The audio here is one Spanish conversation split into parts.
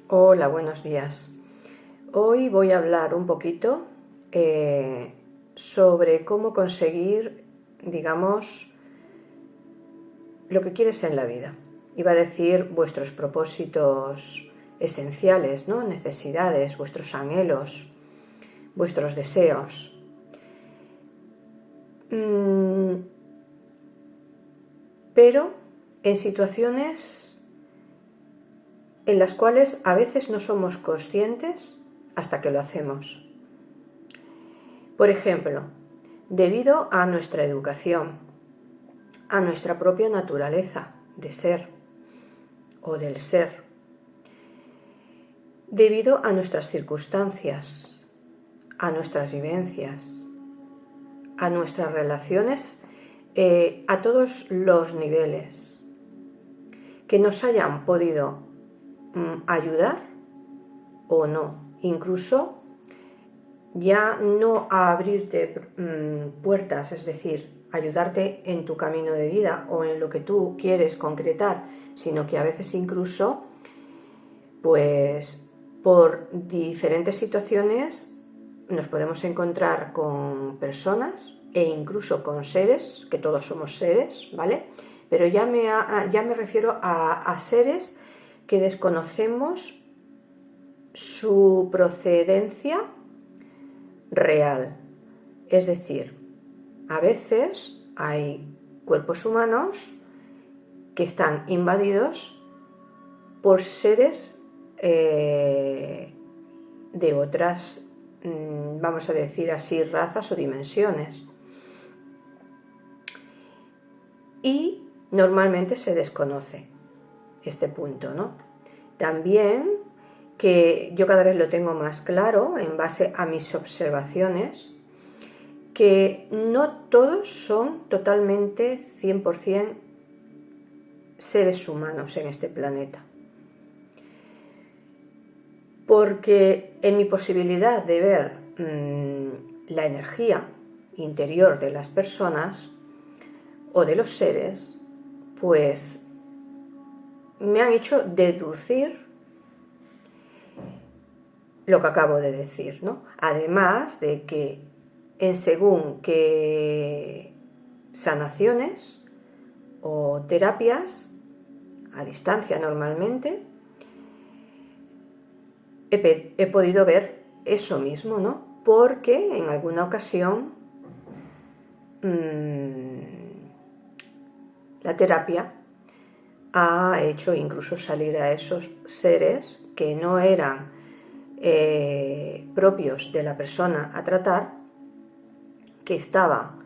Hola, buenos días. Hoy voy a hablar un poquito sobre cómo conseguir, digamos, lo que quieres en la vida. Iba a decir vuestros propósitos esenciales, ¿no? Necesidades, vuestros anhelos, vuestros deseos. Pero en situaciones en las cuales a veces no somos conscientes hasta que lo hacemos. Por ejemplo, debido a nuestra educación, a nuestra propia naturaleza de ser o del ser, debido a nuestras circunstancias, a nuestras vivencias, a nuestras relaciones, a todos los niveles, que nos hayan podido ayudar o no, incluso ya no a abrirte puertas, es decir, ayudarte en tu camino de vida o en lo que tú quieres concretar, sino que a veces incluso, pues por diferentes situaciones nos podemos encontrar con personas e incluso con seres, que todos somos seres, ¿vale? Pero ya me refiero a seres que desconocemos su procedencia real. Es decir, a veces hay cuerpos humanos que están invadidos por seres de otras, vamos a decir así, razas o dimensiones. Y normalmente se desconoce este punto, ¿no? También, que yo cada vez lo tengo más claro en base a mis observaciones, que no todos son totalmente 100% seres humanos en este planeta. Porque en mi posibilidad de ver la energía interior de las personas o de los seres, pues me han hecho deducir lo que acabo de decir, ¿no? Además de que en según qué sanaciones o terapias a distancia normalmente he podido ver eso mismo, ¿no? Porque en alguna ocasión la terapia ha hecho incluso salir a esos seres que no eran propios de la persona a tratar, que estaba,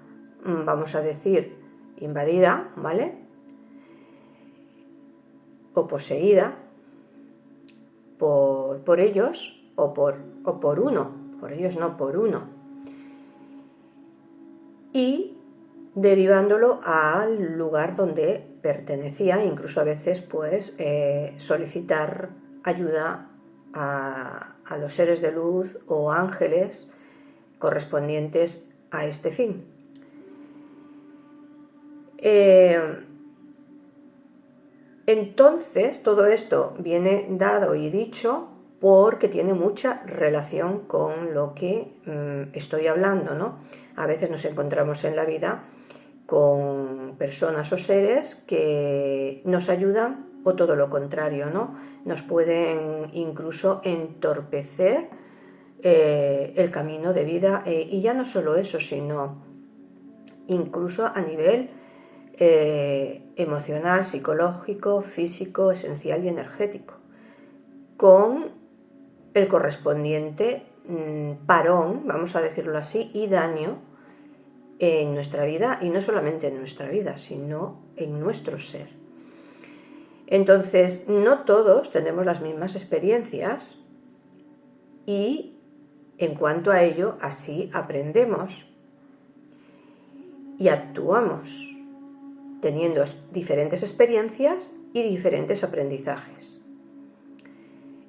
vamos a decir, invadida, ¿vale? O poseída por ellos o por uno, por ellos no, por uno, y derivándolo al lugar donde pertenecía, incluso a veces pues solicitar ayuda a los seres de luz o ángeles correspondientes a este fin. Entonces, todo esto viene dado y dicho porque tiene mucha relación con lo que estoy hablando, ¿no? A veces nos encontramos en la vida con personas o seres que nos ayudan o todo lo contrario, ¿no? Nos pueden incluso entorpecer el camino de vida y ya no solo eso, sino incluso a nivel emocional, psicológico, físico, esencial y energético, con el correspondiente parón, vamos a decirlo así, y daño en nuestra vida, y no solamente en nuestra vida, sino en nuestro ser. Entonces, no todos tenemos las mismas experiencias y en cuanto a ello, así aprendemos y actuamos, teniendo diferentes experiencias y diferentes aprendizajes.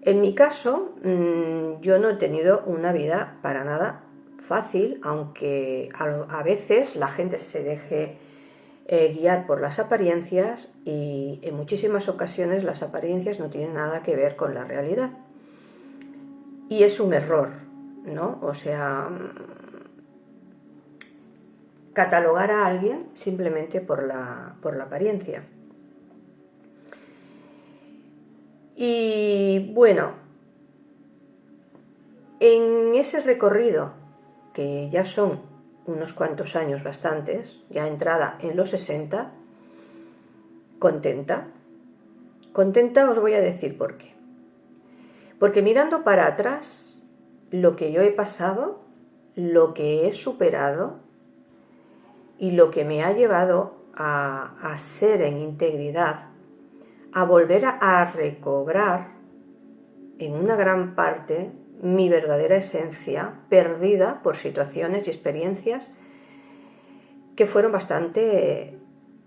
En mi caso, yo no he tenido una vida para nada fácil, aunque a veces la gente se deje guiar por las apariencias, y en muchísimas ocasiones las apariencias no tienen nada que ver con la realidad. Y es un error, ¿no? O sea, catalogar a alguien simplemente por la apariencia. Y bueno, en ese recorrido, que ya son unos cuantos años bastantes, ya entrada en los 60, contenta. Contenta os voy a decir por qué. Porque mirando para atrás, lo que yo he pasado, lo que he superado y lo que me ha llevado a ser en integridad, a volver a recobrar en una gran parte mi verdadera esencia, perdida por situaciones y experiencias que fueron bastante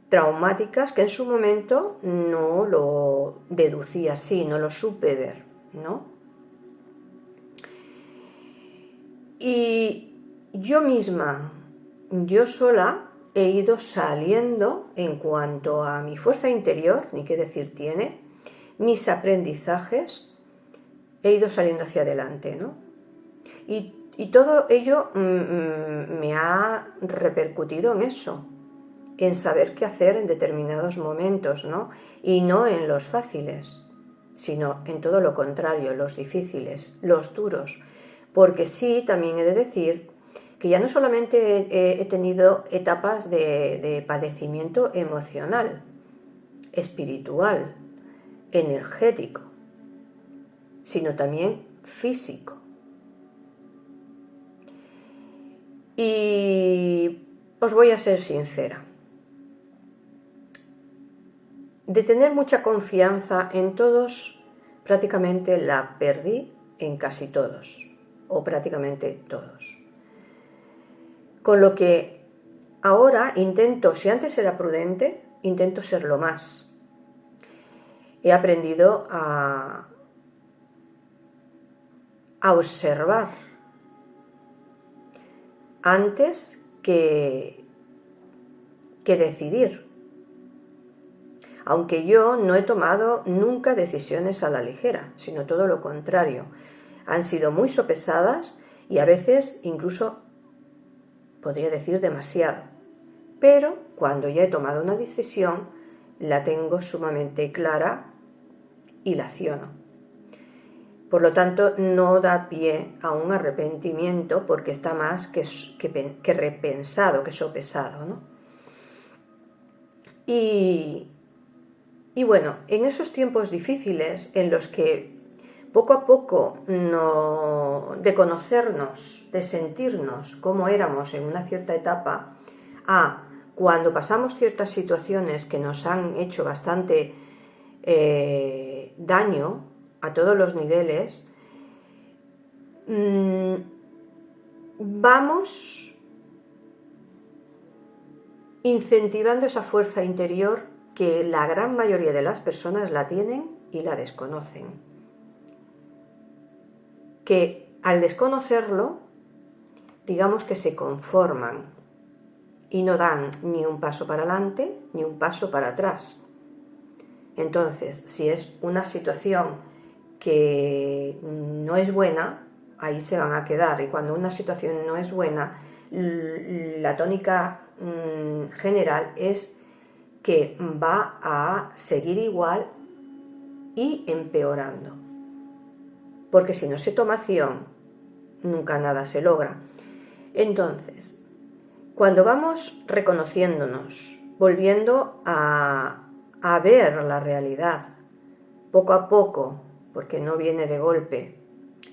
traumáticas, que en su momento no lo deducí así, no lo supe ver, ¿no? Y yo misma, yo sola, he ido saliendo en cuanto a mi fuerza interior, ni qué decir tiene, mis aprendizajes, he ido saliendo hacia adelante, ¿no? Y todo ello me ha repercutido en eso, en saber qué hacer en determinados momentos, ¿no? Y no en los fáciles, sino en todo lo contrario, los difíciles, los duros. Porque sí, también he de decir que ya no solamente he tenido etapas de padecimiento emocional, espiritual, energético, sino también físico. Y os voy a ser sincera. De tener mucha confianza en todos, prácticamente la perdí en casi todos, o prácticamente todos. Con lo que ahora intento, si antes era prudente, intento serlo más. He aprendido a observar antes que decidir. Aunque yo no he tomado nunca decisiones a la ligera, sino todo lo contrario. Han sido muy sopesadas y a veces incluso, podría decir, demasiado. Pero cuando ya he tomado una decisión, la tengo sumamente clara y la acciono. Por lo tanto, no da pie a un arrepentimiento porque está más que repensado, que sopesado, ¿no? Y bueno, en esos tiempos difíciles en los que poco a poco de conocernos, de sentirnos como éramos en una cierta etapa, cuando pasamos ciertas situaciones que nos han hecho bastante daño a todos los niveles, vamos incentivando esa fuerza interior que la gran mayoría de las personas la tienen y la desconocen. Que al desconocerlo, digamos que se conforman y no dan ni un paso para adelante ni un paso para atrás. Entonces, si es una situación que no es buena, ahí se van a quedar. Y cuando una situación no es buena, la tónica general es que va a seguir igual y empeorando. Porque si no se toma acción, nunca nada se logra. Entonces, cuando vamos reconociéndonos, volviendo a ver la realidad, poco a poco, porque no viene de golpe,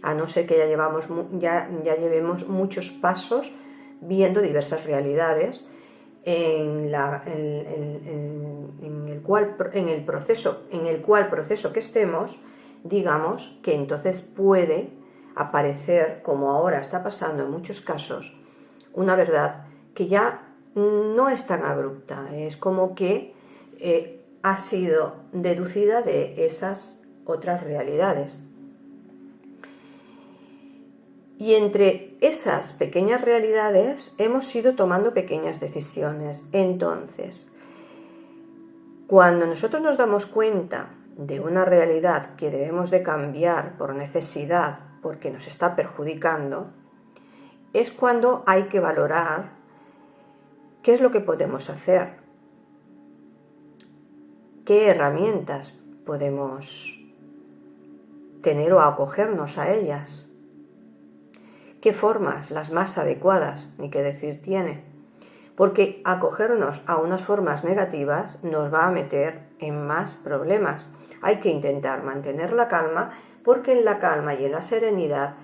a no ser que ya llevemos muchos pasos viendo diversas realidades en el proceso que estemos, digamos que entonces puede aparecer, como ahora está pasando en muchos casos, una verdad que ya no es tan abrupta, es como que ha sido deducida de esas otras realidades. Y entre esas pequeñas realidades hemos ido tomando pequeñas decisiones. Entonces, Cuando nosotros nos damos cuenta de una realidad que debemos de cambiar por necesidad, porque nos está perjudicando, es cuando hay que valorar qué es lo que podemos hacer, qué herramientas podemos tener o acogernos a ellas, qué formas las más adecuadas, ni qué decir tiene, porque acogernos a unas formas negativas nos va a meter en más problemas. Hay que intentar mantener la calma, porque en la calma y en la serenidad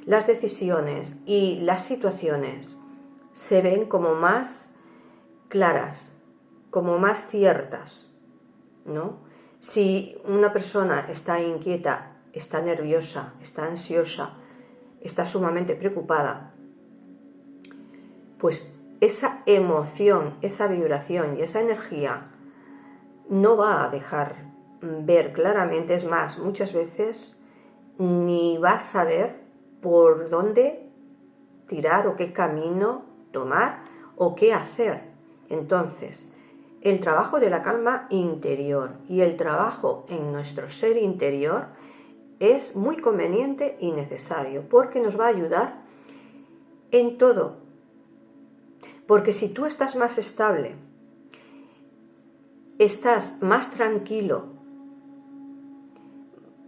las decisiones y las situaciones se ven como más claras, como más ciertas, ¿no? Si una persona está inquieta, está nerviosa, está ansiosa, está sumamente preocupada, pues esa emoción, esa vibración y esa energía no va a dejar ver claramente. Es más, muchas veces ni vas a saber por dónde tirar o qué camino tomar o qué hacer. Entonces, el trabajo de la calma interior y el trabajo en nuestro ser interior es muy conveniente y necesario, porque nos va a ayudar en todo. Porque si tú estás más estable, estás más tranquilo,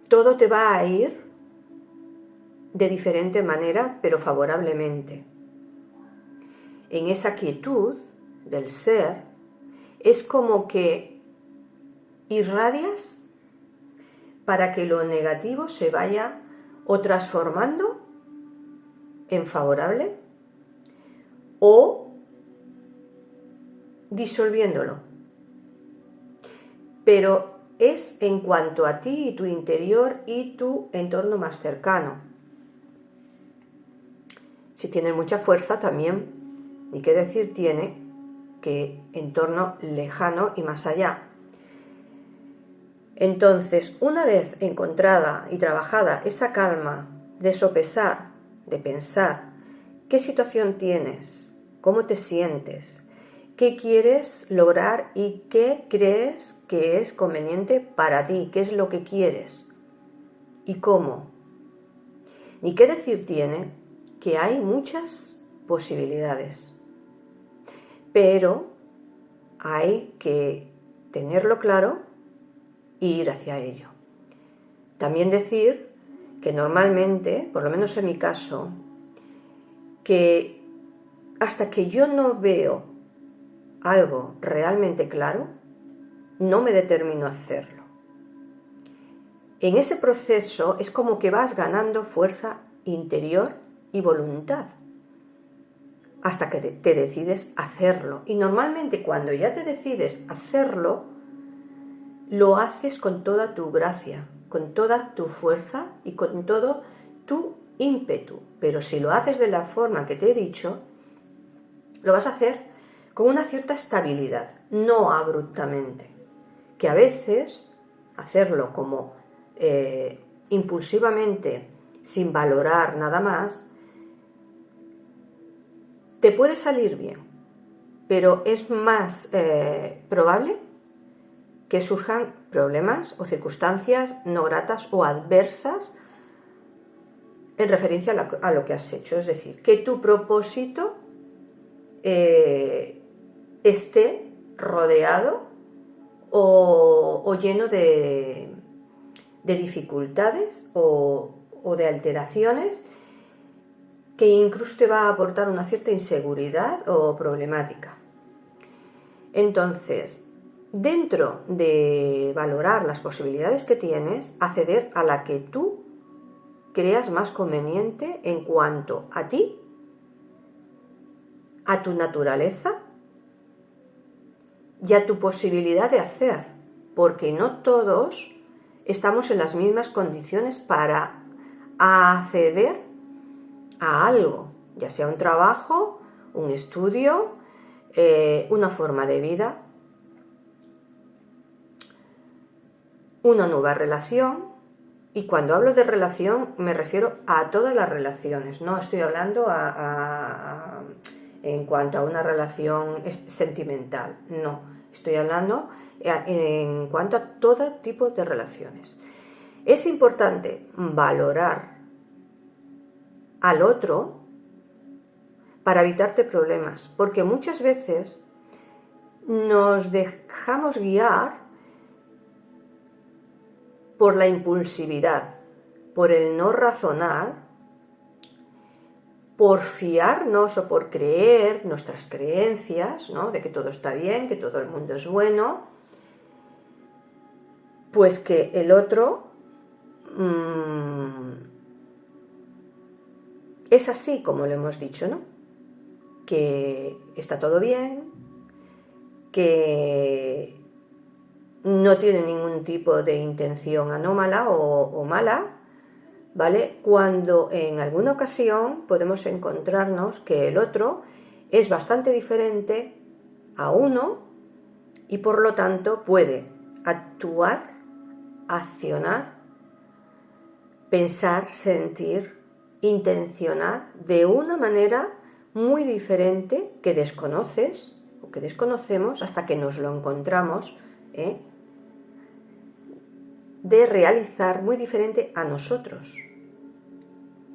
todo te va a ir de diferente manera, pero favorablemente. En esa quietud del ser, es como que irradias para que lo negativo se vaya o transformando en favorable o disolviéndolo. Pero es en cuanto a ti y tu interior y tu entorno más cercano. Si tienes mucha fuerza también, ni qué decir tiene que entorno lejano y más allá. Entonces, una vez encontrada y trabajada esa calma de sopesar, de pensar qué situación tienes, cómo te sientes, qué quieres lograr y qué crees que es conveniente para ti, qué es lo que quieres y cómo. Ni qué decir tiene que hay muchas posibilidades, pero hay que tenerlo claro e ir hacia ello. También decir que normalmente, por lo menos en mi caso, que hasta que yo no veo algo realmente claro, no me determino a hacerlo. En ese proceso es como que vas ganando fuerza interior y voluntad hasta que te decides hacerlo. Y normalmente cuando ya te decides hacerlo, lo haces con toda tu gracia, con toda tu fuerza y con todo tu ímpetu. Pero si lo haces de la forma que te he dicho, lo vas a hacer con una cierta estabilidad, no abruptamente. Que a veces hacerlo como impulsivamente, sin valorar nada más, te puede salir bien, pero es más probable que surjan problemas o circunstancias no gratas o adversas en referencia a lo que has hecho. Es decir, que tu propósito esté rodeado o lleno de dificultades o de alteraciones que incluso te va a aportar una cierta inseguridad o problemática. Entonces, dentro de valorar las posibilidades que tienes, acceder a la que tú creas más conveniente en cuanto a ti, a tu naturaleza y a tu posibilidad de hacer, porque no todos estamos en las mismas condiciones para acceder a algo, ya sea un trabajo, un estudio, una forma de vida, una nueva relación. Y cuando hablo de relación me refiero a todas las relaciones, no estoy hablando en cuanto a una relación sentimental, no, estoy hablando en cuanto a todo tipo de relaciones. Es importante valorar al otro para evitarte problemas, porque muchas veces nos dejamos guiar por la impulsividad, por el no razonar, por fiarnos o por creer nuestras creencias, ¿no? De que todo está bien, que todo el mundo es bueno, pues que el otro es así como lo hemos dicho, ¿no? Que está todo bien, que no tiene ningún tipo de intención anómala o mala, ¿vale? Cuando en alguna ocasión podemos encontrarnos que el otro es bastante diferente a uno y por lo tanto puede actuar, accionar, pensar, sentir, intencionar de una manera muy diferente que desconoces o que desconocemos hasta que nos lo encontramos, de realizar muy diferente a nosotros,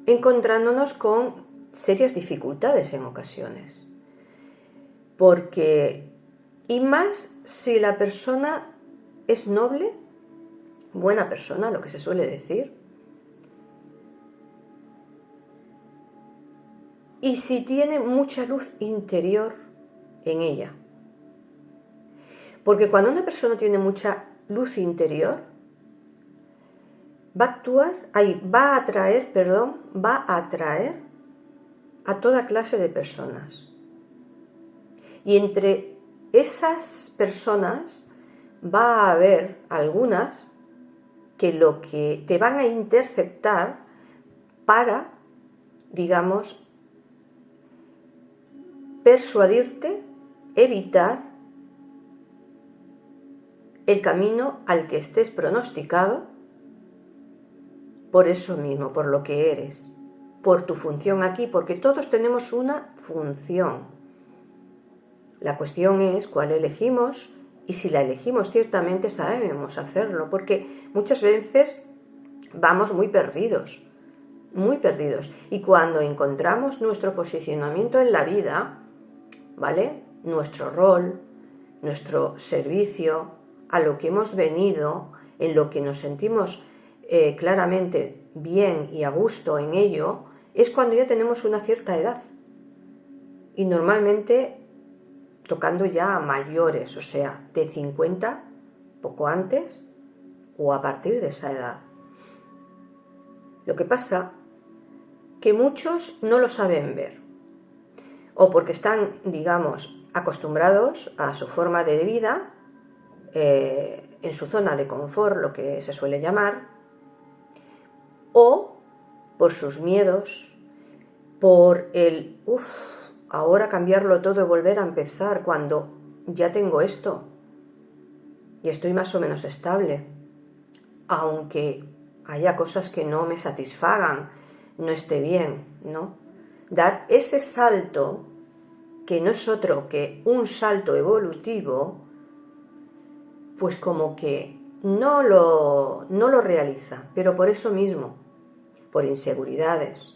encontrándonos con serias dificultades en ocasiones. Porque, y más si la persona es noble, buena persona, lo que se suele decir, y si tiene mucha luz interior en ella. Porque cuando una persona tiene mucha luz interior, va a atraer a toda clase de personas. Y entre esas personas va a haber algunas que lo que te van a interceptar para, digamos, persuadirte, evitar el camino al que estés pronosticado, por eso mismo, por lo que eres, por tu función aquí, porque todos tenemos una función. La cuestión es cuál elegimos y si la elegimos ciertamente sabemos hacerlo, porque muchas veces vamos muy perdidos. Y cuando encontramos nuestro posicionamiento en la vida, ¿vale? Nuestro rol, nuestro servicio, a lo que hemos venido, en lo que nos sentimos claramente bien y a gusto en ello, es cuando ya tenemos una cierta edad. Y normalmente tocando ya a mayores, o sea, de 50, poco antes, o a partir de esa edad. Lo que pasa que muchos no lo saben ver, o porque están, digamos, acostumbrados a su forma de vida, en su zona de confort, lo que se suele llamar, o por sus miedos, por el, ahora cambiarlo todo y volver a empezar cuando ya tengo esto y estoy más o menos estable, aunque haya cosas que no me satisfagan, no esté bien, ¿no? Dar ese salto, que no es otro que un salto evolutivo, pues como que no lo realiza, pero por eso mismo, por inseguridades,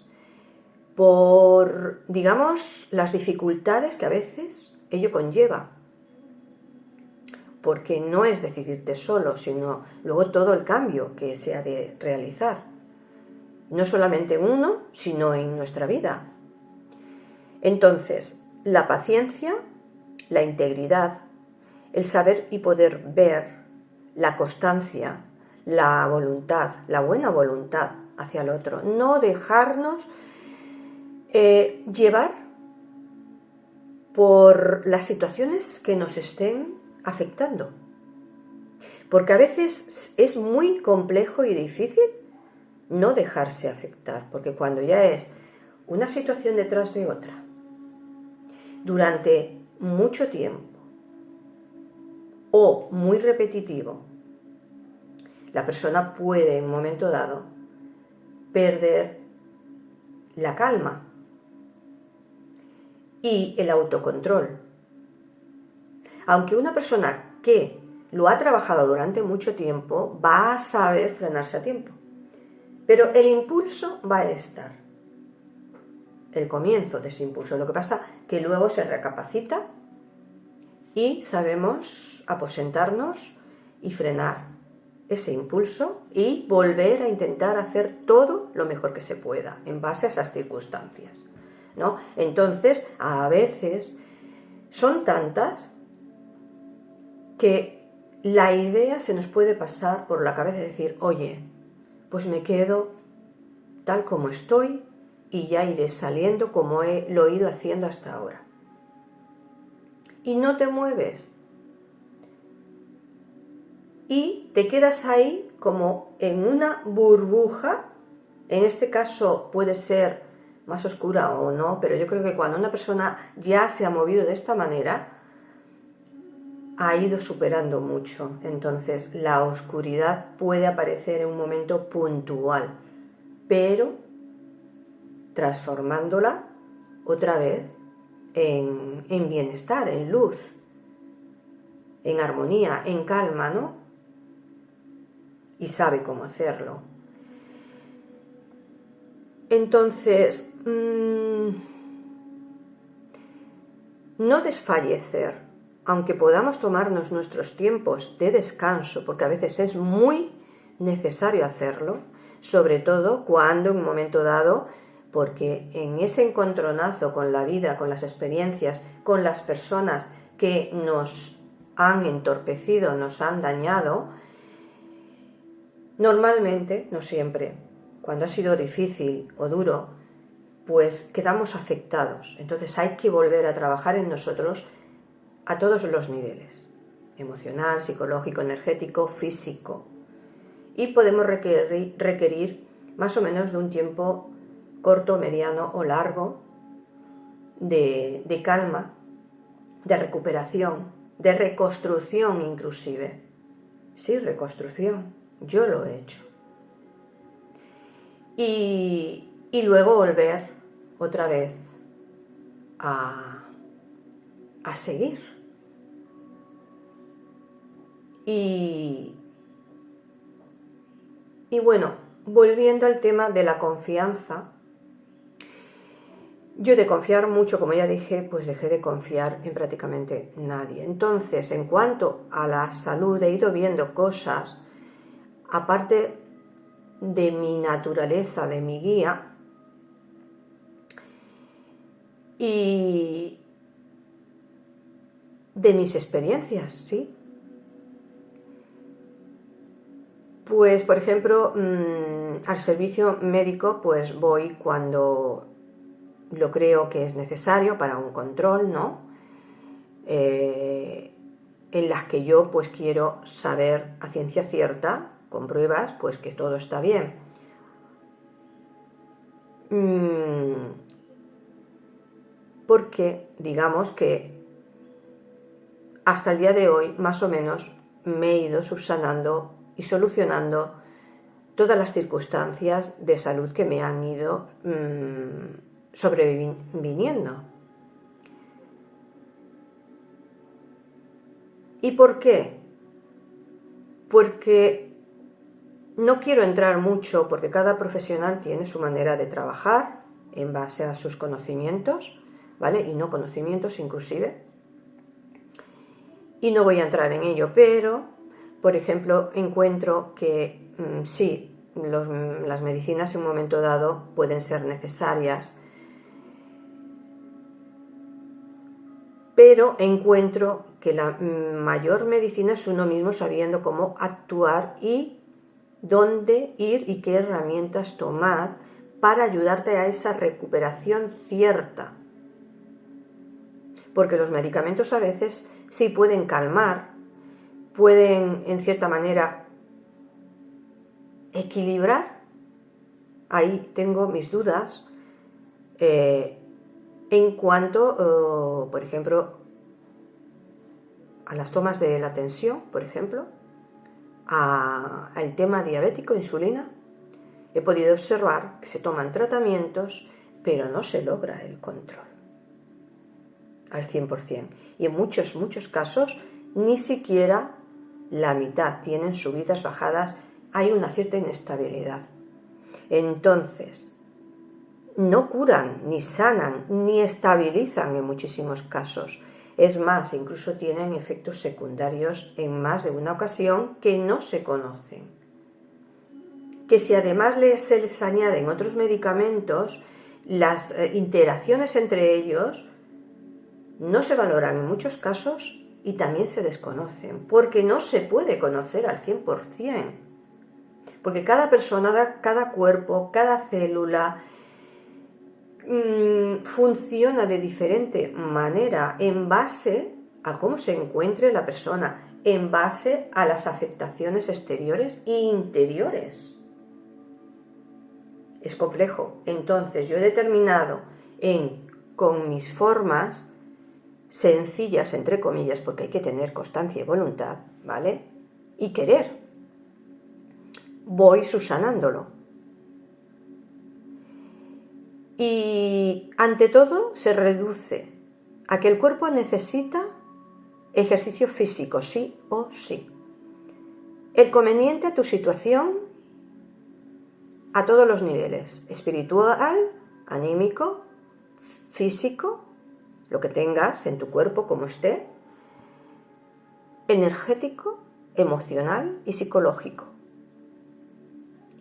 por, digamos, las dificultades que a veces ello conlleva, porque no es decidirte solo, sino luego todo el cambio que se ha de realizar, no solamente en uno, sino en nuestra vida. Entonces, la paciencia, la integridad, el saber y poder ver, la constancia, la voluntad, la buena voluntad hacia el otro, no dejarnos llevar por las situaciones que nos estén afectando, porque a veces es muy complejo y difícil no dejarse afectar, porque cuando ya es una situación detrás de otra durante mucho tiempo o muy repetitivo, la persona puede en un momento dado perder la calma y el autocontrol. Aunque una persona que lo ha trabajado durante mucho tiempo, va a saber frenarse a tiempo. Pero el impulso va a estar. El comienzo de ese impulso. Lo que pasa que luego se recapacita y sabemos aposentarnos y frenar ese impulso y volver a intentar hacer todo lo mejor que se pueda en base a esas circunstancias, ¿no? Entonces, a veces son tantas que la idea se nos puede pasar por la cabeza de decir, oye, pues me quedo tal como estoy y ya iré saliendo como lo he ido haciendo hasta ahora. Y no te mueves. Y te quedas ahí como en una burbuja. En este caso puede ser más oscura o no, pero yo creo que cuando una persona ya se ha movido de esta manera, ha ido superando mucho. Entonces la oscuridad puede aparecer en un momento puntual, pero transformándola otra vez en bienestar, en luz, en armonía, en calma, ¿no? Y sabe cómo hacerlo. Entonces, no desfallecer, aunque podamos tomarnos nuestros tiempos de descanso, porque a veces es muy necesario hacerlo, sobre todo cuando en un momento dado, porque en ese encontronazo con la vida, con las experiencias, con las personas que nos han entorpecido, nos han dañado, normalmente, no siempre, cuando ha sido difícil o duro, pues quedamos afectados. Entonces hay que volver a trabajar en nosotros a todos los niveles, emocional, psicológico, energético, físico. Y podemos requerir más o menos de un tiempo corto, mediano o largo de calma, de recuperación, de reconstrucción inclusive. Sí, reconstrucción, yo lo he hecho. Y luego volver otra vez a seguir. Y bueno, volviendo al tema de la confianza, yo de confiar mucho, como ya dije, pues dejé de confiar en prácticamente nadie. Entonces, en cuanto a la salud, he ido viendo cosas, aparte de mi naturaleza, de mi guía, y de mis experiencias, ¿sí? Pues, por ejemplo, al servicio médico, pues voy cuando lo creo que es necesario para un control, ¿no? En las que yo pues quiero saber a ciencia cierta, con pruebas, pues que todo está bien. Porque digamos que hasta el día de hoy, más o menos, me he ido subsanando y solucionando todas las circunstancias de salud que me han ido sobreviniendo. ¿Y por qué? Porque no quiero entrar mucho, porque cada profesional tiene su manera de trabajar en base a sus conocimientos, ¿vale? Y no conocimientos inclusive. Y no voy a entrar en ello, pero, por ejemplo, encuentro que sí, las medicinas en un momento dado pueden ser necesarias, pero encuentro que la mayor medicina es uno mismo sabiendo cómo actuar y dónde ir y qué herramientas tomar para ayudarte a esa recuperación cierta. Porque los medicamentos a veces sí pueden calmar, pueden en cierta manera equilibrar. Ahí tengo mis dudas en cuanto, por ejemplo, a las tomas de la tensión, por ejemplo, al tema diabético, insulina. He podido observar que se toman tratamientos, pero no se logra el control al 100%. Y en muchos casos ni siquiera la mitad tienen subidas, bajadas, hay una cierta inestabilidad. Entonces, no curan, ni sanan, ni estabilizan en muchísimos casos. Es más, incluso tienen efectos secundarios en más de una ocasión que no se conocen. Que si además se les añaden otros medicamentos, las interacciones entre ellos no se valoran en muchos casos y también se desconocen, porque no se puede conocer al 100%. Porque cada persona, cada cuerpo, cada célula funciona de diferente manera en base a cómo se encuentre la persona, en base a las afectaciones exteriores e interiores. Es complejo. Entonces yo he determinado con mis formas sencillas, entre comillas, porque hay que tener constancia y voluntad, ¿vale? Y querer. Voy subsanándolo. Y ante todo se reduce a que el cuerpo necesita ejercicio físico, sí o sí. El conveniente a tu situación a todos los niveles, espiritual, anímico, físico, lo que tengas en tu cuerpo como esté, energético, emocional y psicológico.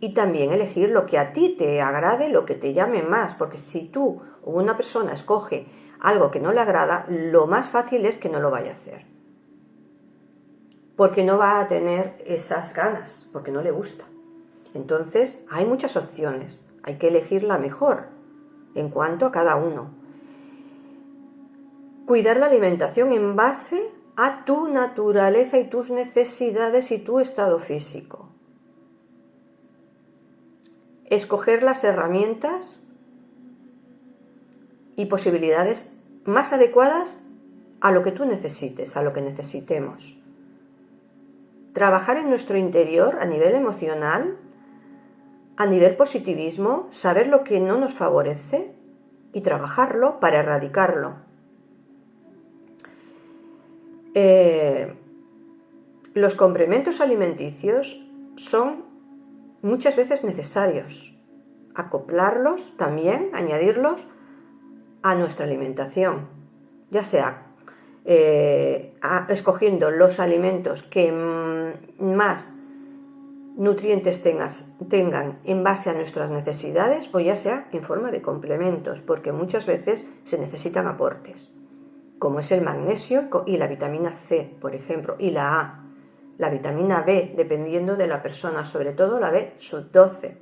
Y también elegir lo que a ti te agrade, lo que te llame más, porque si tú o una persona escoge algo que no le agrada, lo más fácil es que no lo vaya a hacer. Porque no va a tener esas ganas, porque no le gusta. Entonces, hay muchas opciones, hay que elegir la mejor en cuanto a cada uno. Cuidar la alimentación en base a tu naturaleza y tus necesidades y tu estado físico. Escoger las herramientas y posibilidades más adecuadas a lo que tú necesites, a lo que necesitemos. Trabajar en nuestro interior a nivel emocional, a nivel positivismo, saber lo que no nos favorece y trabajarlo para erradicarlo. Los complementos alimenticios son muchas veces necesarios. Acoplarlos también, añadirlos a nuestra alimentación, ya sea escogiendo los alimentos que más nutrientes tengan en base a nuestras necesidades o ya sea en forma de complementos, porque muchas veces se necesitan aportes, como es el magnesio y la vitamina C, por ejemplo, y la A, la vitamina B, dependiendo de la persona, sobre todo la B sub 12,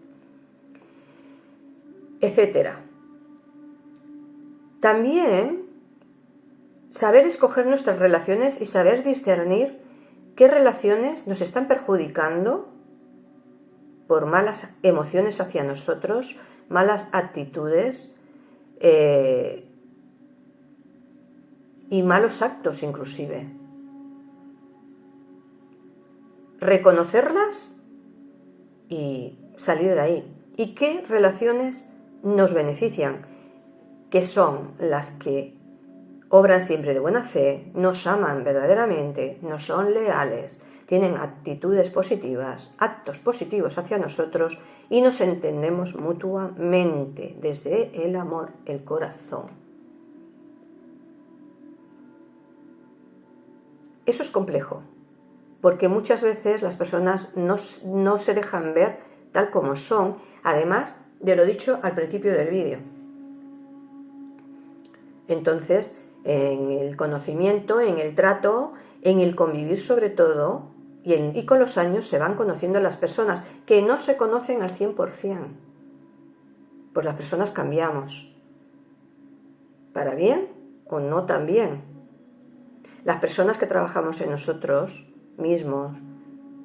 etc. También saber escoger nuestras relaciones y saber discernir qué relaciones nos están perjudicando por malas emociones hacia nosotros, malas actitudes y malos actos inclusive. Reconocerlas y salir de ahí. ¿Y qué relaciones nos benefician? Que son las que obran siempre de buena fe, nos aman verdaderamente, nos son leales, tienen actitudes positivas, actos positivos hacia nosotros y nos entendemos mutuamente desde el amor, el corazón. Eso es complejo, porque muchas veces las personas no se dejan ver tal como son, además de lo dicho al principio del vídeo. Entonces, en el conocimiento, en el trato, en el convivir sobre todo, y con los años se van conociendo las personas que no se conocen al 100%. Pues las personas cambiamos, para bien o no tan bien. Las personas que trabajamos en nosotros mismos,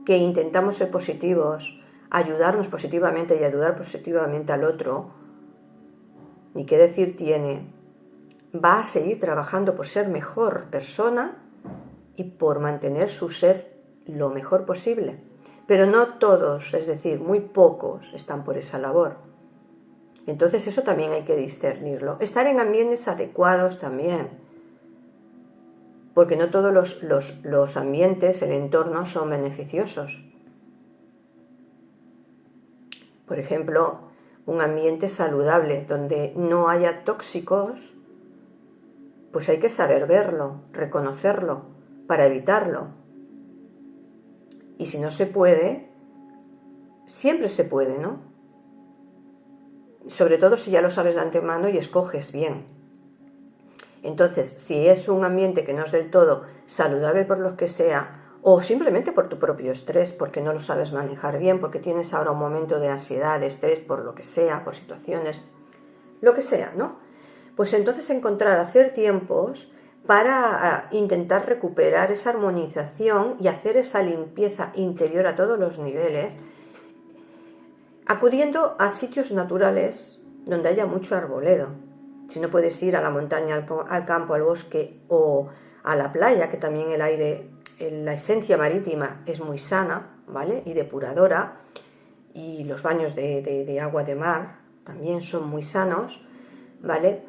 que intentamos ser positivos, ayudarnos positivamente y ayudar positivamente al otro, ni qué decir tiene, va a seguir trabajando por ser mejor persona y por mantener su ser lo mejor posible. Pero no todos, es decir, muy pocos están por esa labor. Entonces eso también hay que discernirlo. Estar en ambientes adecuados también. porque no todos los ambientes, el entorno son beneficiosos. Por ejemplo, un ambiente saludable donde no haya tóxicos, pues hay que saber verlo, reconocerlo, para evitarlo. Y si no se puede, siempre se puede, ¿no? Sobre todo si ya lo sabes de antemano y escoges bien. Entonces, si es un ambiente que no es del todo saludable por lo que sea, o simplemente por tu propio estrés, porque no lo sabes manejar bien, porque tienes ahora un momento de ansiedad, de estrés, por lo que sea, por situaciones, lo que sea, ¿no? Pues entonces hacer tiempos para intentar recuperar esa armonización y hacer esa limpieza interior a todos los niveles, acudiendo a sitios naturales donde haya mucho arbolado. Si no puedes ir a la montaña, al campo, al bosque o a la playa, que también el aire, la esencia marítima es muy sana, ¿vale? Y depuradora, y los baños de agua de mar también son muy sanos, ¿vale?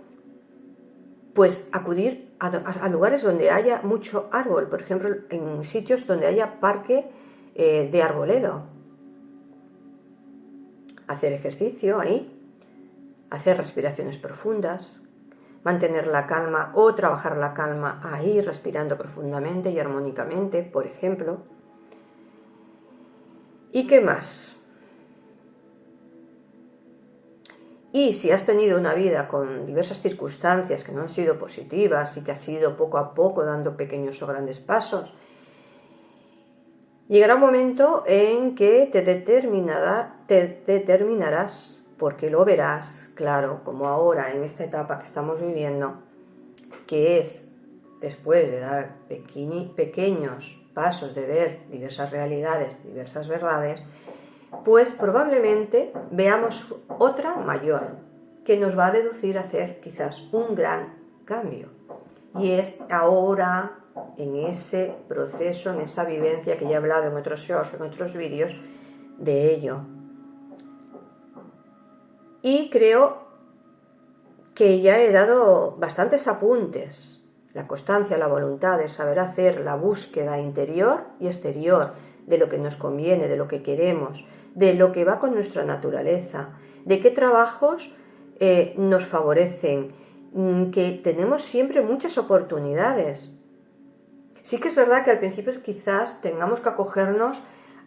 Pues acudir a lugares donde haya mucho árbol, por ejemplo, en sitios donde haya parque de arbolado. Hacer ejercicio ahí, hacer respiraciones profundas, mantener la calma o trabajar la calma ahí, respirando profundamente y armónicamente, por ejemplo. ¿Y qué más? Y si has tenido una vida con diversas circunstancias que no han sido positivas y que has ido poco a poco dando pequeños o grandes pasos, llegará un momento en que te determinarás, porque lo verás, claro, como ahora en esta etapa que estamos viviendo, que es después de dar pequeños pasos de ver diversas realidades, diversas verdades, pues probablemente veamos otra mayor que nos va a deducir a hacer quizás un gran cambio. Y es ahora, en ese proceso, en esa vivencia que ya he hablado en otros shows, en otros vídeos, de ello. Y creo que ya he dado bastantes apuntes. La constancia, la voluntad, el saber hacer, la búsqueda interior y exterior de lo que nos conviene, de lo que queremos, de lo que va con nuestra naturaleza, de qué trabajos nos favorecen, que tenemos siempre muchas oportunidades. Sí que es verdad que al principio quizás tengamos que acogernos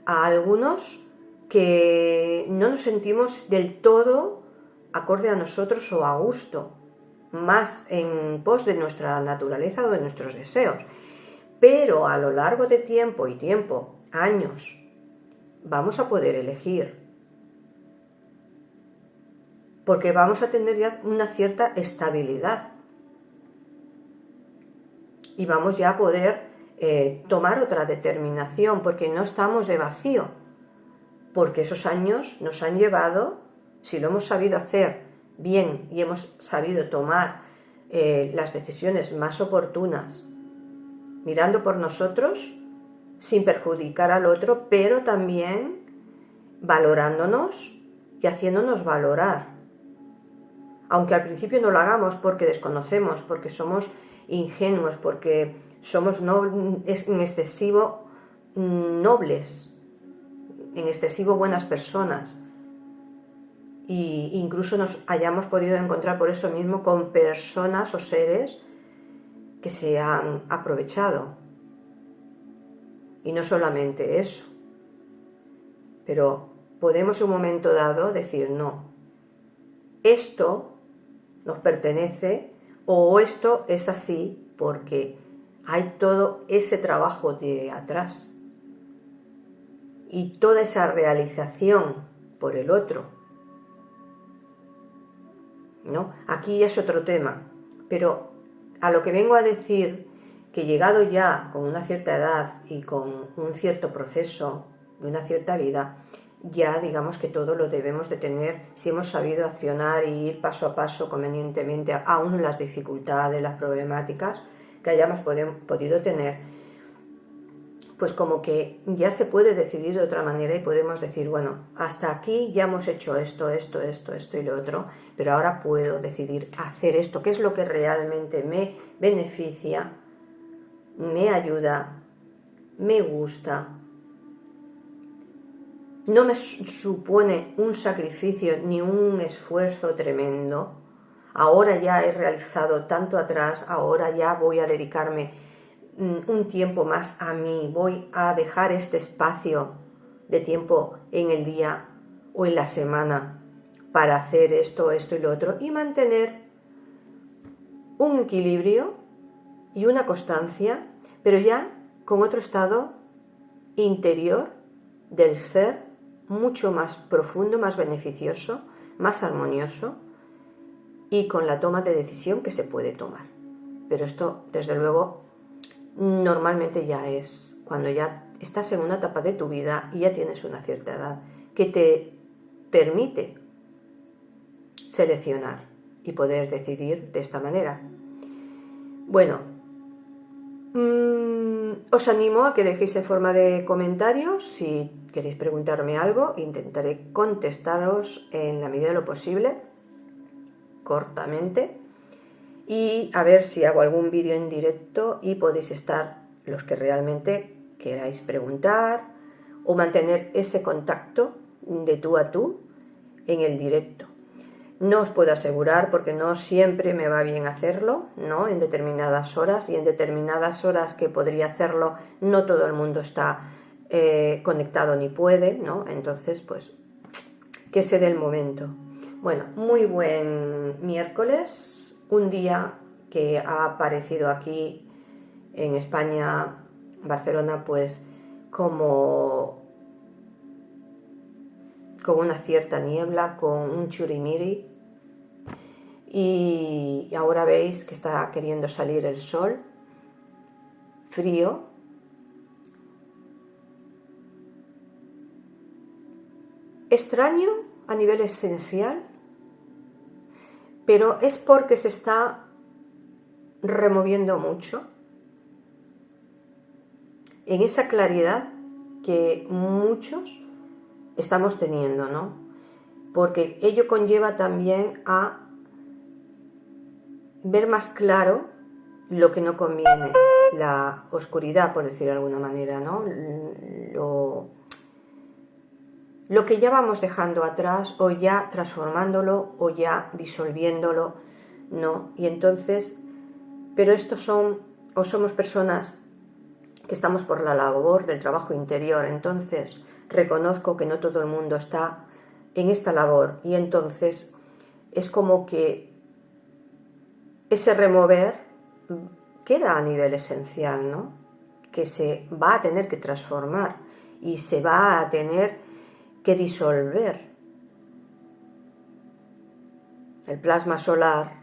a algunos que no nos sentimos del todo acorde a nosotros o a gusto, más en pos de nuestra naturaleza o de nuestros deseos. Pero a lo largo de tiempo, años, vamos a poder elegir. Porque vamos a tener ya una cierta estabilidad. Y vamos ya a poder tomar otra determinación, porque no estamos de vacío. Porque esos años nos han llevado, si lo hemos sabido hacer bien y hemos sabido tomar las decisiones más oportunas, mirando por nosotros, sin perjudicar al otro, pero también valorándonos y haciéndonos valorar. Aunque al principio no lo hagamos porque desconocemos, porque somos ingenuos, porque somos en excesivo nobles, en excesivo buenas personas, e incluso nos hayamos podido encontrar por eso mismo con personas o seres que se han aprovechado. Y no solamente eso, pero podemos en un momento dado decir no, esto nos pertenece o esto es así porque hay todo ese trabajo de atrás y toda esa realización por el otro, ¿no? Aquí es otro tema, pero a lo que vengo a decir, que llegado ya con una cierta edad y con un cierto proceso de una cierta vida, ya digamos que todo lo debemos de tener si hemos sabido accionar y ir paso a paso convenientemente, aún las dificultades, las problemáticas que hayamos podido tener, pues como que ya se puede decidir de otra manera y podemos decir, bueno, hasta aquí ya hemos hecho esto y lo otro, pero ahora puedo decidir hacer esto, que es lo que realmente me beneficia me ayuda, me gusta, no me supone un sacrificio ni un esfuerzo tremendo. Ahora ya he realizado tanto atrás, ahora ya voy a dedicarme un tiempo más a mí, voy a dejar este espacio de tiempo en el día o en la semana para hacer esto, esto y lo otro y mantener un equilibrio y una constancia, pero ya con otro estado interior del ser mucho más profundo, más beneficioso, más armonioso y con la toma de decisión que se puede tomar. Pero esto, desde luego, normalmente ya es cuando ya estás en una etapa de tu vida y ya tienes una cierta edad que te permite seleccionar y poder decidir de esta manera. Bueno, os animo a que dejéis en forma de comentarios si queréis preguntarme algo. Intentaré contestaros en la medida de lo posible, cortamente, y a ver si hago algún vídeo en directo y podéis estar los que realmente queráis preguntar o mantener ese contacto de tú a tú en el directo. No os puedo asegurar porque no siempre me va bien hacerlo, ¿no? En determinadas horas, y en determinadas horas que podría hacerlo no todo el mundo está conectado ni puede, ¿no? Entonces, pues, que se dé el momento. Bueno, muy buen miércoles, un día que ha aparecido aquí en España, Barcelona, pues como con una cierta niebla, con un churimiri, y ahora veis que está queriendo salir el sol, frío, extraño a nivel esencial, pero es porque se está removiendo mucho en esa claridad que muchos estamos teniendo, ¿no? Porque ello conlleva también a ver más claro lo que no conviene, la oscuridad, por decirlo de alguna manera, ¿no? Lo que ya vamos dejando atrás, o ya transformándolo, o ya disolviéndolo, ¿no? Y entonces, pero estos somos personas que estamos por la labor del trabajo interior, entonces reconozco que no todo el mundo está en esta labor, y entonces es como que ese remover queda a nivel esencial, ¿no? Que se va a tener que transformar y se va a tener que disolver. El plasma solar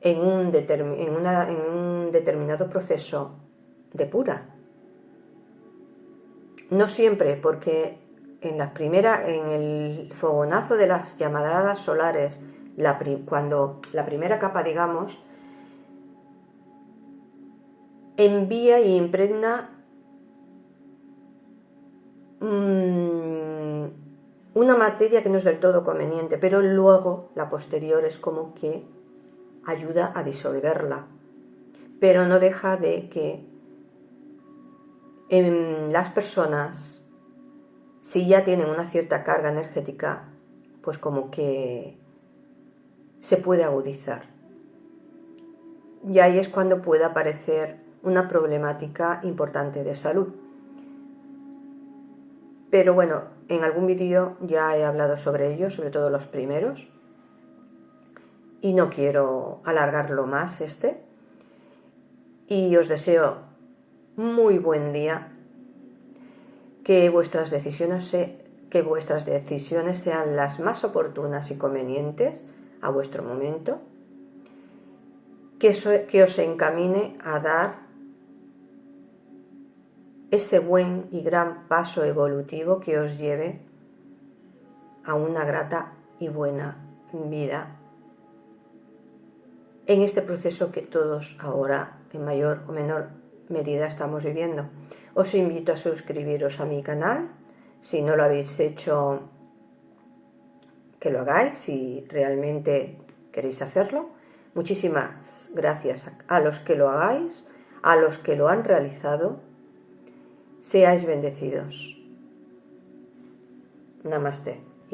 en un determinado proceso depura. No siempre, porque en el fogonazo de las llamaradas solares, cuando la primera capa, digamos, envía y impregna una materia que no es del todo conveniente, pero luego la posterior es como que ayuda a disolverla, pero no deja de que en las personas, si ya tienen una cierta carga energética, pues como que se puede agudizar. Y ahí es cuando puede aparecer una problemática importante de salud. Pero bueno, en algún vídeo ya he hablado sobre ello, sobre todo los primeros, y no quiero alargarlo más y os deseo muy buen día, que vuestras decisiones sean las más oportunas y convenientes a vuestro momento, que os encamine a dar ese buen y gran paso evolutivo que os lleve a una grata y buena vida en este proceso que todos ahora en mayor o menor medida estamos viviendo. Os invito a suscribiros a mi canal, si no lo habéis hecho, que lo hagáis, si realmente queréis hacerlo. Muchísimas gracias a los que lo hagáis, a los que lo han realizado, seáis bendecidos. Namaste.